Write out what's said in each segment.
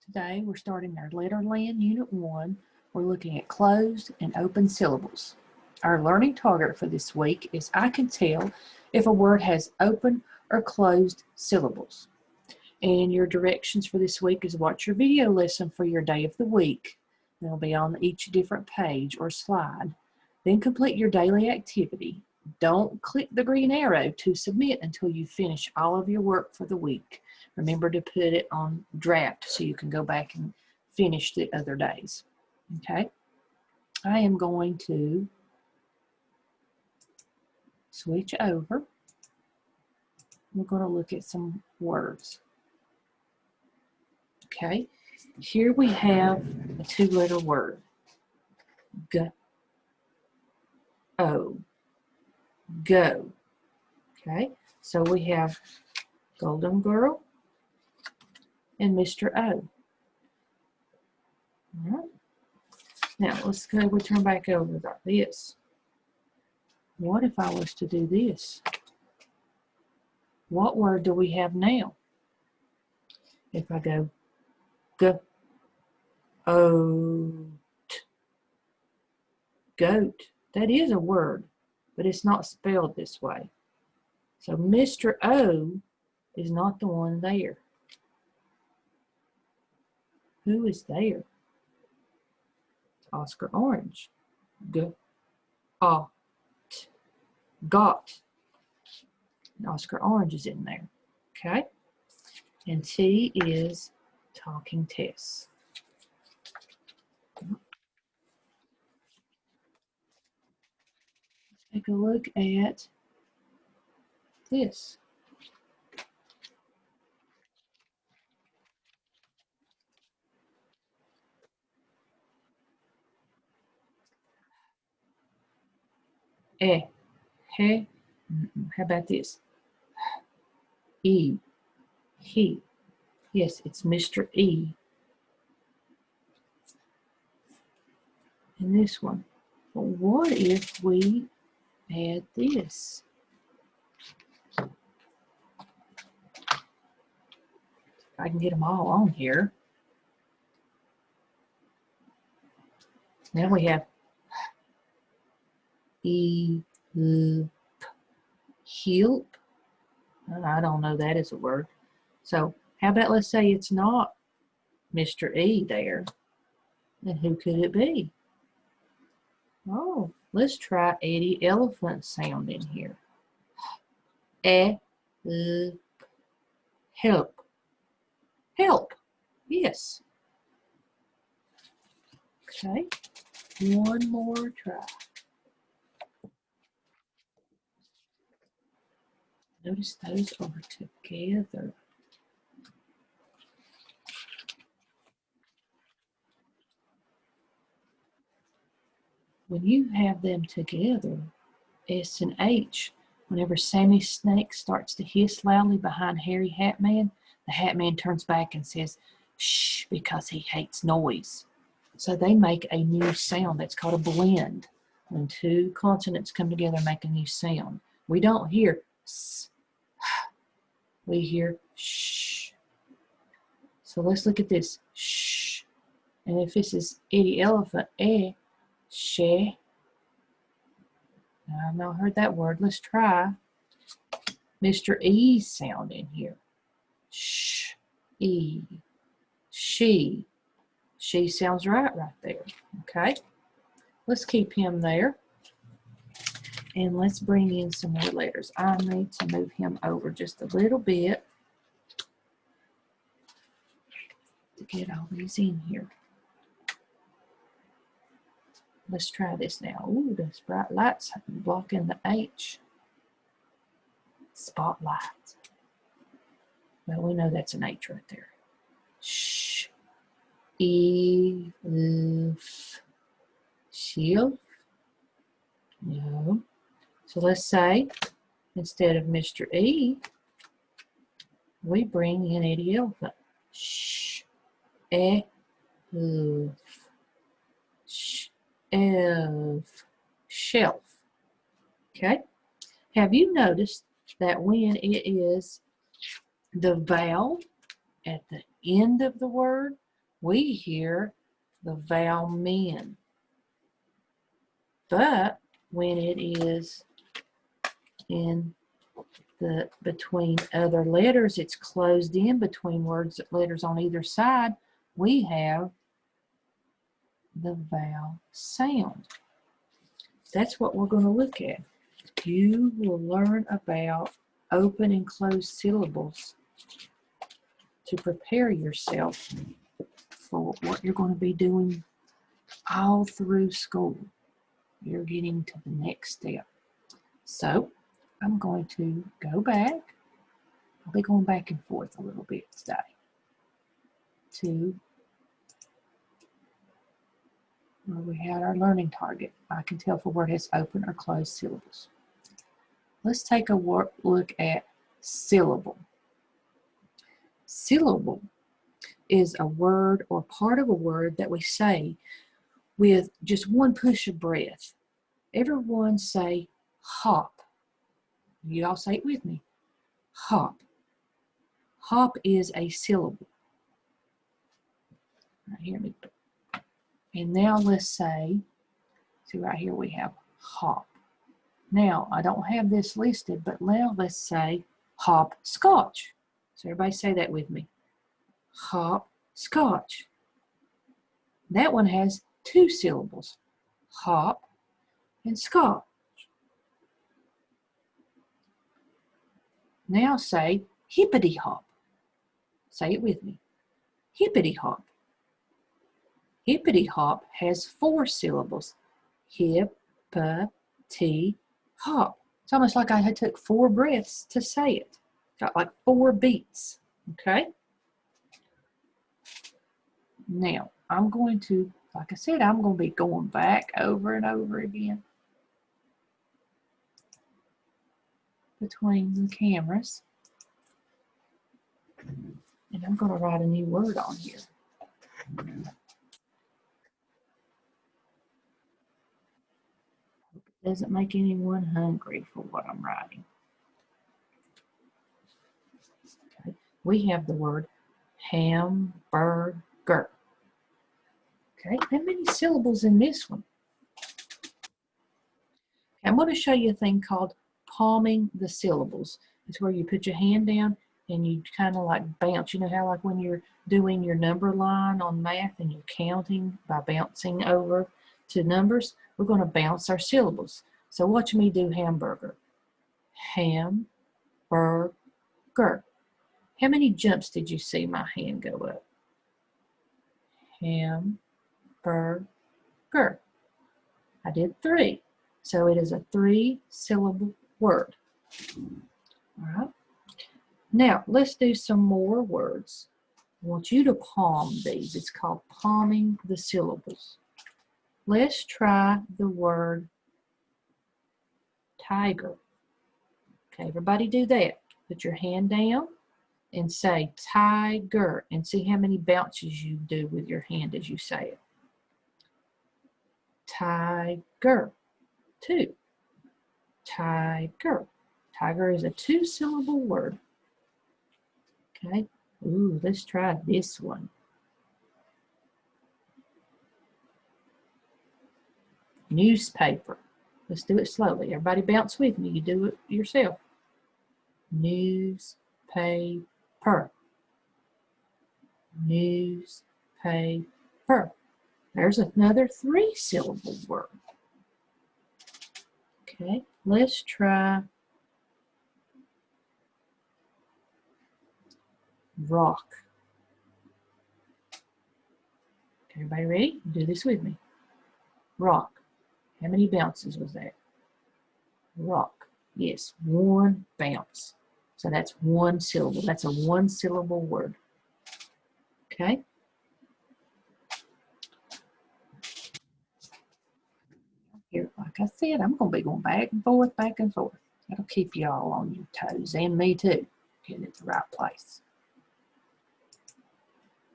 Today we're starting our Letterland Unit 1. We're looking at closed and open syllables. Our learning target for this week is I can tell if a word has open or closed syllables. And your directions for this week is watch your video lesson for your day of the week. It'll be on each different page or slide. Then complete your daily activity. Don't click the green arrow to submit until you finish all of your work for the week. Remember to put it on draft so you can go back and finish the other days. Okay? I am going to switch over. We're going to look at some words. Okay? Here we have a two-letter word. Go. Go. Okay? So we have Golden Girl and Mr. O. All right. Now, let's go, we turn back over like this. What if I was to do this? What word do we have now? If I go, go, oat, goat, that is a word, but it's not spelled this way. So Mr. O is not the one there. Who is there? It's Oscar Orange. G, A, T, got. And Oscar Orange is in there. Okay? And T is Talking Tess. Let's take a look at this. E, he. How about this? E, he. Yes, it's Mr. E. And this one. But what if we add this? I can get them all on here. Now we have help. I don't know that is a word. So how about let's say it's not Mr. E there. Then who could it be? Oh, let's try Eddie Elephant sound in here. Help. Help. Yes. Okay. One more try. Notice those are together. When you have them together, S and H, whenever Sammy Snake starts to hiss loudly behind Harry Hatman, the Hatman turns back and says, shh, because he hates noise. So they make a new sound that's called a blend. When two consonants come together and make a new sound. We don't hear s, we hear shh. So let's look at this, shh. And if this is Eddie Elephant, she. I've not heard that word. Let's try Mr. E sound in here. Sh, E, she. She sounds right there. Okay. Let's keep him there. And let's bring in some more letters. I need to move him over just a little bit to get all these in here. Let's try this now. Ooh, those bright lights blocking the H. Spotlight. Well, we know that's an H right there. Shh. If. Shelf. No. So let's say, instead of Mr. E, we bring in Eddie Elephant. Shh. Elf. Shelf. Okay. Have you noticed that when it is the vowel at the end of the word, we hear the vowel men. But when it is in the between other letters, it's closed in between letters on either side, we have the vowel sound. That's what we're going to look at. You will learn about open and closed syllables to prepare yourself for what you're going to be doing all through school. You're getting to the next step. So I'm going to go back. I'll be going back and forth a little bit today to where we had our learning target. I can tell if a word has open or closed syllables. Let's take a look at syllable. Syllable is a word or part of a word that we say with just one push of breath. Everyone say hop. You all say it with me. Hop. Hop is a syllable. Right here. And now let's say, see right here we have hop. Now, I don't have this listed, but now let's say hopscotch. So everybody say that with me. Hopscotch. That one has two syllables. Hop and scotch. Now say hippity hop. Say it with me. Hippity hop. Hippity hop has four syllables. Hip-pa-ti hop. It's almost like I took 4 breaths to say it. Got like 4 beats. Okay? Now, I'm going to, like I said, I'm going to be going back over and over again between the cameras. And I'm going to write a new word on here. Hope it doesn't make anyone hungry for what I'm writing. Okay. We have the word hamburger. Okay, how many syllables in this one? I'm going to show you a thing called palming the syllables. It's where you put your hand down and you kind of like bounce. You know how like when you're doing your number line on math and you're counting by bouncing over to numbers? We're going to bounce our syllables. So watch me do hamburger. Ham-bur-ger. How many jumps did you see my hand go up? Ham-bur-ger. I did 3. So it is a 3-syllable word. All right. Now, let's do some more words. I want you to palm these. It's called palming the syllables. Let's try the word tiger. Okay, everybody do that. Put your hand down and say tiger and see how many bounces you do with your hand as you say it. Tiger. 2. Tiger. Tiger is a 2-syllable word. Okay. Ooh, let's try this one. Newspaper. Let's do it slowly. Everybody bounce with me. You do it yourself. Newspaper. Newspaper. There's another 3-syllable word. Okay, let's try rock. Okay, everybody ready? Do this with me. Rock. How many bounces was that? Rock. Yes, 1 bounce. So that's 1 syllable. That's a 1-syllable word. Okay? Here, like I said, I'm going to be going back and forth, back and forth. That'll keep you all on your toes, and me too, getting at the right place.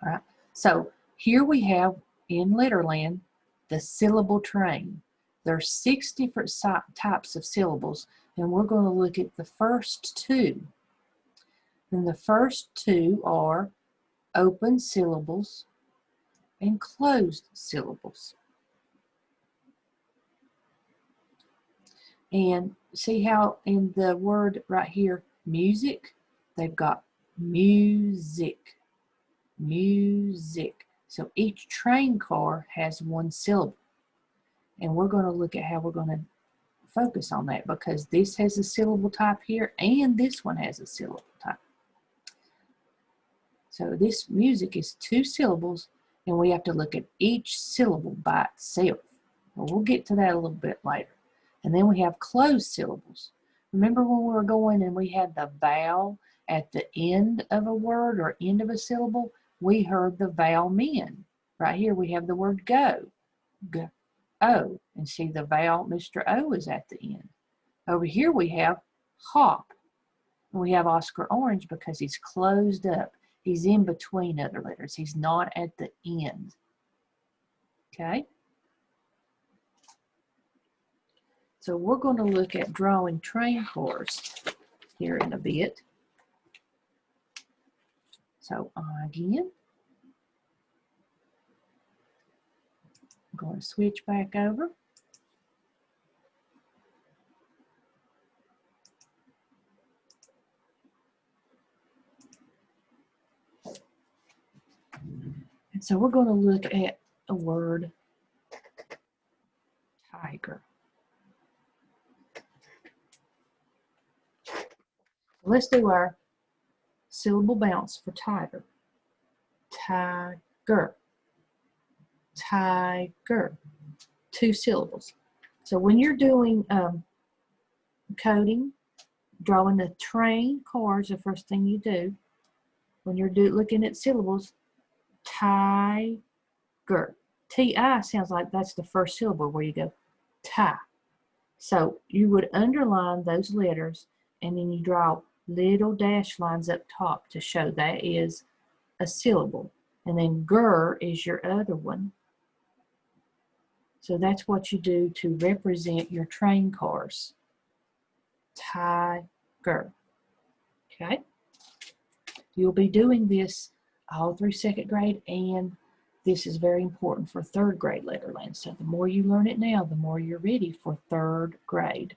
All right, so here we have in Letterland the syllable train. There's 6 different types of syllables, and we're going to look at the first 2. And the first 2 are open syllables and closed syllables. And see how in the word right here, music, they've got music, music. So each train car has one syllable. And we're going to look at how we're going to focus on that, because this has a syllable type here and this one has a syllable type. So this music is 2 syllables, and we have to look at each syllable by itself. Well, we'll get to that a little bit later. And then we have closed syllables. Remember when we were going and we had the vowel at the end of a word or end of a syllable? We heard the vowel men. Right here we have the word go. Go. O. And see the vowel, Mr. O, is at the end. Over here we have hop. And we have Oscar Orange because he's closed up. He's in between other letters. He's not at the end. Okay? So we're going to look at drawing train cars here in a bit. So again, I'm going to switch back over. And so we're going to look at a word, tiger. Let's do our syllable bounce for tiger. Tiger. Tiger. 2 syllables. So when you're doing coding, drawing the train cars, the first thing you do, when you're looking at syllables, tiger. T-I sounds like that's the first syllable where you go tie. So you would underline those letters, and then you draw little dash lines up top to show that is a syllable. And then ger is your other one. So that's what you do to represent your train cars. Tiger. Okay? You'll be doing this all through 2nd grade, and this is very important for 3rd grade Letterland. So the more you learn it now, the more you're ready for 3rd grade.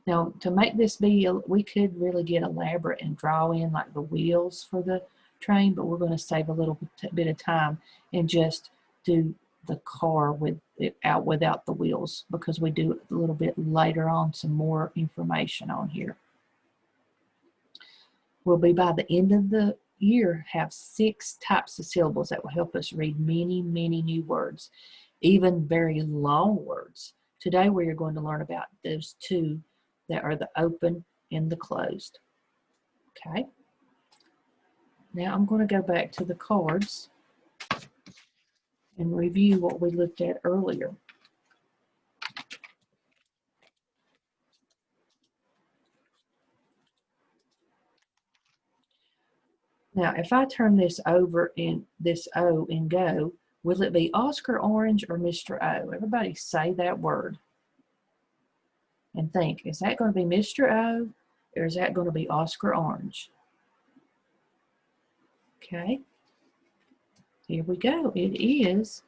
Now, to make this be, we could really get elaborate and draw in like the wheels for the train, but we're going to save a little bit of time and just do the car without the wheels, because we do it a little bit later on, some more information on here. We'll be, by the end of the year, have 6 types of syllables that will help us read many, many new words, even very long words. Today we are going to learn about those 2 that are the open and the closed. Okay. Now I'm going to go back to the cards and review what we looked at earlier. Now, if I turn this over in this O and go, will it be Oscar Orange or Mr. O? Everybody say that word. And think, is that going to be Mr. O or is that going to be Oscar Orange? Okay. Here we go. It is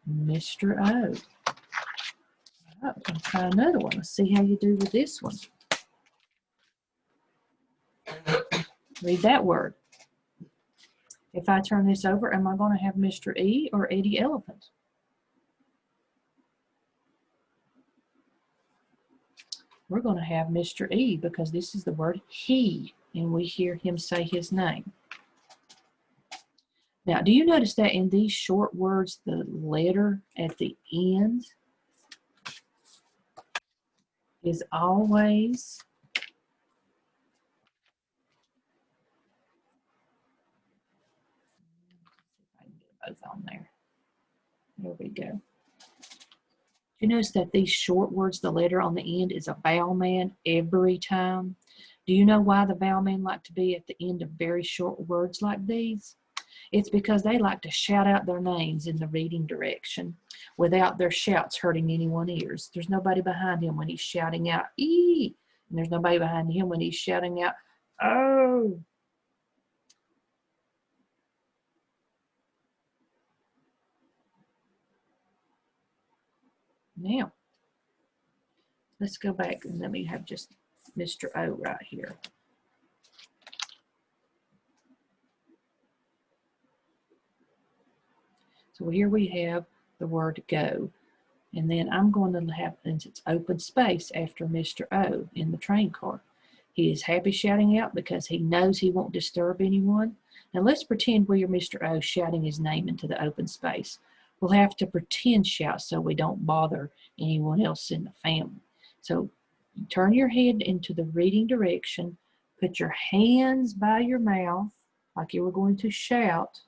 Mr. O. All right, we're going to try another one. Let's see how you do with this one. Read that word. If I turn this over, am I going to have Mr. E or Eddie Elephant? We're going to have Mr. E because this is the word he, and we hear him say his name. Now, do you notice that in these short words, the letter at the end is always both on there. There we go. You notice that these short words, the letter on the end is a vowel man every time. Do you know why the vowel men like to be at the end of very short words like these? It's because they like to shout out their names in the reading direction without their shouts hurting anyone's ears. There's nobody behind him when he's shouting out, "ee," and there's nobody behind him when he's shouting out, "oh." Now, let's go back and let me have just Mr. O right here. So here we have the word go. And then I'm going to have, since it's open space after Mr. O in the train car. He is happy shouting out because he knows he won't disturb anyone. Now let's pretend we are Mr. O shouting his name into the open space. We'll have to pretend shout so we don't bother anyone else in the family. So turn your head into the reading direction. Put your hands by your mouth like you were going to shout.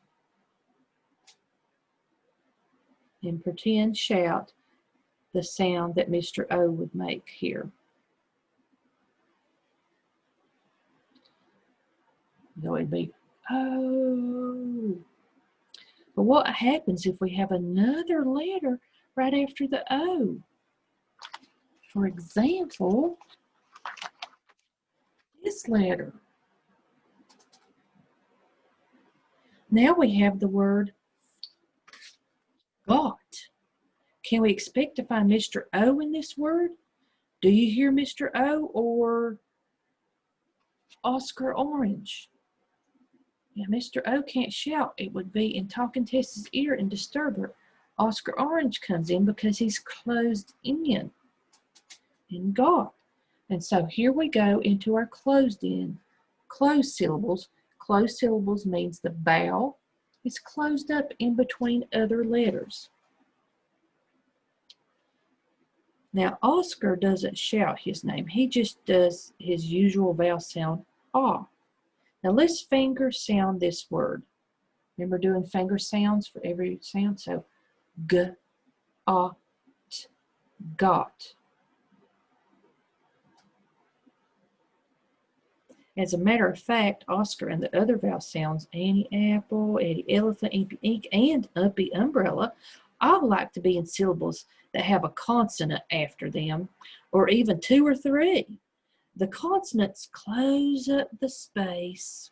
And pretend shout the sound that Mr. O would make here. So it'd be, oh. But what happens if we have another letter right after the O? For example, this letter. Now we have the word got. Can we expect to find Mr. O in this word? Do you hear Mr. O or Oscar Orange? Yeah, Mr. O can't shout. It would be in talking Tess's ear and disturb her. Oscar Orange comes in because he's closed in God. And so here we go into our closed syllables. Closed syllables means the vowel is closed up in between other letters. Now, Oscar doesn't shout his name. He just does his usual vowel sound, ah. Now, let's finger sound this word. Remember doing finger sounds for every sound? So, g, ah, t, got. As a matter of fact, Oscar and the other vowel sounds, Annie apple, Eddie elephant, Impy ink, and Uppy umbrella, all like to be in syllables that have a consonant after them, or even two or three. The consonants close up the space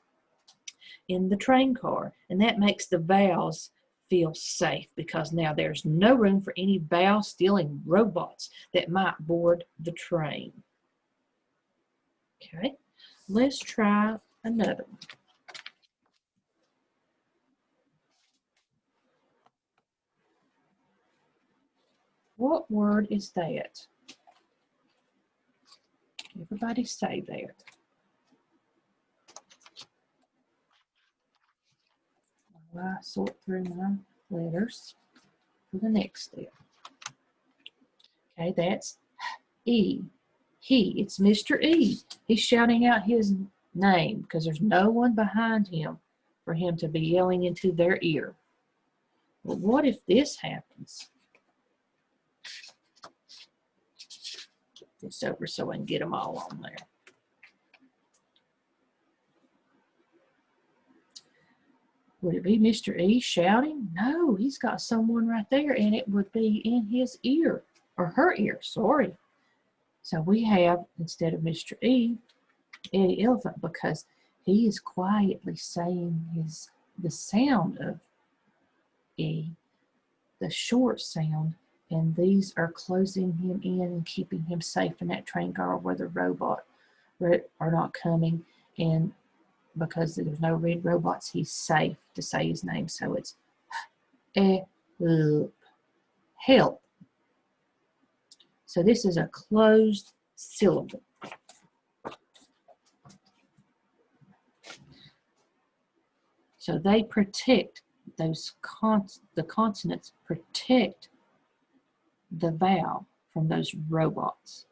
in the train car, and that makes the vowels feel safe because now there's no room for any vowel-stealing robots that might board the train. Okay, let's try another one. What word is that? Everybody say that. While I sort through my letters for the next step. Okay, that's E. He. It's Mr. E. He's shouting out his name because there's no one behind him for him to be yelling into their ear. Well, what if this happens? Get this over so I can get them all on there. Would it be Mr. E shouting? No, he's got someone right there, and it would be in his ear, or her ear, sorry. So we have, instead of Mr. E, Eddie Elephant, because he is quietly saying the sound of E, the short sound, and these are closing him in and keeping him safe in that train car where the robot are not coming, and because there's no red robots, he's safe to say his name. So it's help. So this is a closed syllable. So they protect those the consonants protect the vowel from those robots.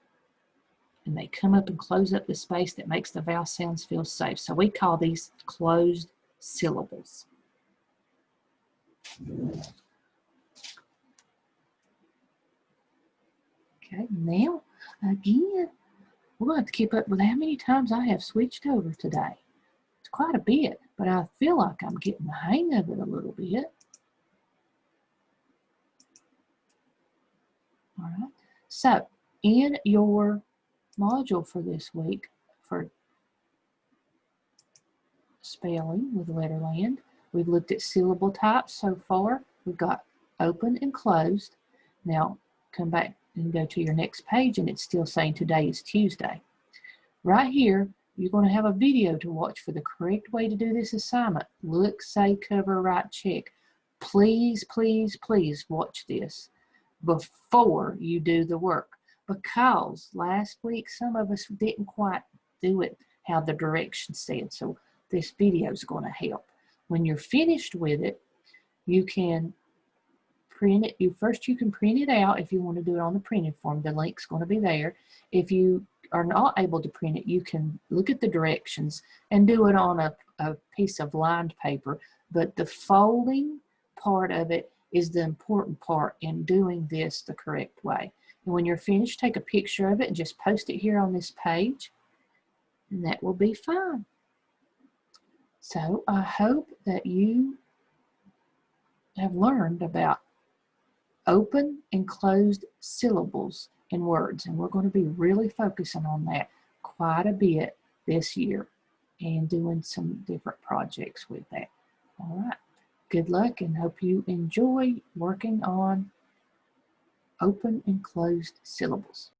And they come up and close up the space that makes the vowel sounds feel safe. So we call these closed syllables. Okay, now, again, we're going to have to keep up with how many times I have switched over today. It's quite a bit, but I feel like I'm getting the hang of it a little bit. All right, so in your module for this week for spelling with Letterland, we've looked at syllable types so far. We've got open and closed. Now, come back and go to your next page, and it's still saying today is Tuesday. Right here, you're going to have a video to watch for the correct way to do this assignment. Look, say, cover, write, check. Please, please, please watch this before you do the work, because last week some of us didn't quite do it how the directions said. So this video is going to help. When you're finished with it, you can print it. You can print it out if you want to do it on the printed form. The link's going to be there. If you are not able to print it, you can look at the directions and do it on a piece of lined paper. But the folding part of it is the important part in doing this the correct way. And when you're finished, take a picture of it and just post it here on this page, and that will be fine. So I hope that you have learned about open and closed syllables in words, and we're going to be really focusing on that quite a bit this year and doing some different projects with that. All right, good luck, and hope you enjoy working on open and closed syllables.